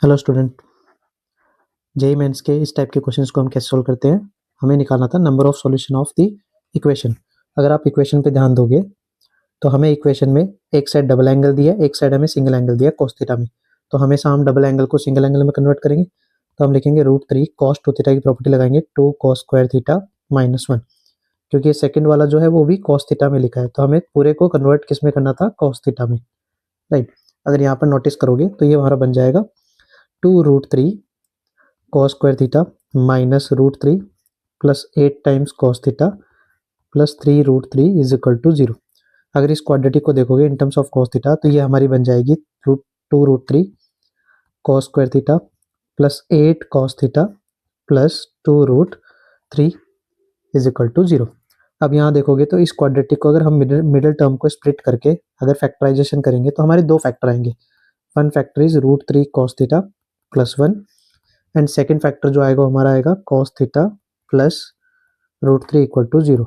Hello student. JEE mains के इस type के क्वेश्चंस को हम कैसे सॉल्व करते हैं। हमें निकालना था number of solution of the equation. अगर आप इक्वेशन पे ध्यान दोगे तो हमें इक्वेशन में एक साइड डबल एंगल दिया है, एक साइड हमें सिंगल एंगल दिया है cos थीटा में। तो हमेशा हम डबल एंगल को सिंगल एंगल में कन्वर्ट करेंगे। तो हम लिखेंगे √3 cos 2 थीटा की प्रॉपर्टी लगाएंगे 2 cos स्क्वायर थीटा -1, क्योंकि सेकंड वाला जो है वो भी cos थीटा में लिखा है, तो हमें पूरे को कन्वर्ट किस में करना था, cos थीटा में, राइट। अगर यहाँ पर नोटिस करोगे तो ये हमारा बन जाएगा 2√3 cos square theta -√3 plus 8 times cos theta plus 3√3 is equal to 0। अगर इस क्वाड्रेटिक को देखोगे in terms of cos theta तो ये हमारी बन जाएगी 2√3 cos square theta plus 8 cos theta plus 2√3 is equal to 0। अब यहाँ देखोगे तो इस क्वाड्रेटिक को अगर हम मिडिल टर्म को स्प्लिट करके अगर फैक्टराइजेशन करेंगे तो हमारे दो फैक्टर आएंगे। One factor is √3 cos theta plus 1 and second factor जो आएगा हमारा आएगा cos theta plus √3 equal to 0।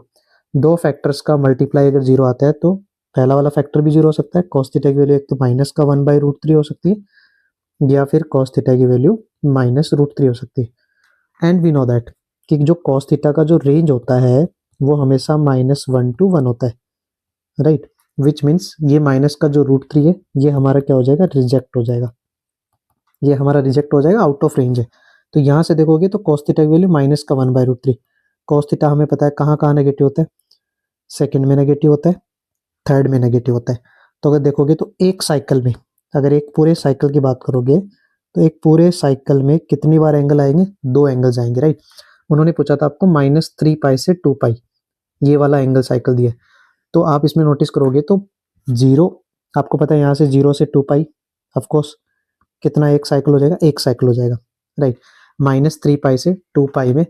दो फैक्टर्स का मल्टीप्लाई अगर 0 आता है तो पहला वाला फैक्टर भी 0 हो सकता है। cos थीटा की वैल्यू एक तो -1/√3 हो सकती है या फिर cos थीटा की वैल्यू -√3 हो सकती है। एंड वी नो दैट कि जो cos थीटा का जो रेंज होता है वो हमेशा -1 to 1 होता है, राइट। विच मीन्स ये माइनस का जो √3 है ये हमारा क्या हो जाएगा, रिजेक्ट हो जाएगा। ये हमारा रिजेक्ट हो जाएगा, आउट ऑफ रेंज है। तो यहाँ से देखोगे तो cos थीटा की वैल्यू -1/√3। cos थीटा हमें पता है कहाँ कहाँ नेगेटिव होता है, सेकंड में नेगेटिव होता है, थर्ड में नेगेटिव होता है। तो अगर देखोगे तो एक साइकिल में, अगर एक पूरे साइकिल की बात करोगे तो एक पूरे साइकिल में कितनी बार एंगल आएंगे, दो एंगल्स आएंगे, राइट। उन्होंने पूछा था आपको -3π से 2π, ये वाला एंगल साइकिल दिया है। तो आप इसमें नोटिस करोगे तो 0, आपको पता है यहाँ से 0 से 2π, ऑफकोर्स कितना एक साइकिल हो जाएगा, एक साइकिल हो जाएगा, राइट। -3π से 2π में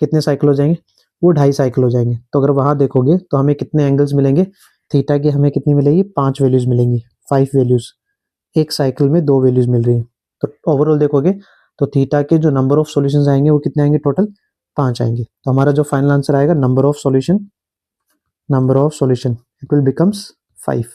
कितने साइकिल हो जाएंगे, वो 2.5 साइकिल हो जाएंगे। तो अगर वहां देखोगे तो हमें कितने एंगल्स मिलेंगे, थीटा की हमें कितनी मिलेगी, 5 वैल्यूज मिलेंगी, 5 वैल्यूज। एक साइकिल में 2 वैल्यूज मिल रही है। तो ओवरऑल देखोगे तो थीटा के जो नंबर ऑफ सॉल्यूशंस आएंगे वो कितने आएंगे, टोटल 5 आएंगे। तो हमारा जो फाइनल आंसर आएगा number of solution it will becomes 5।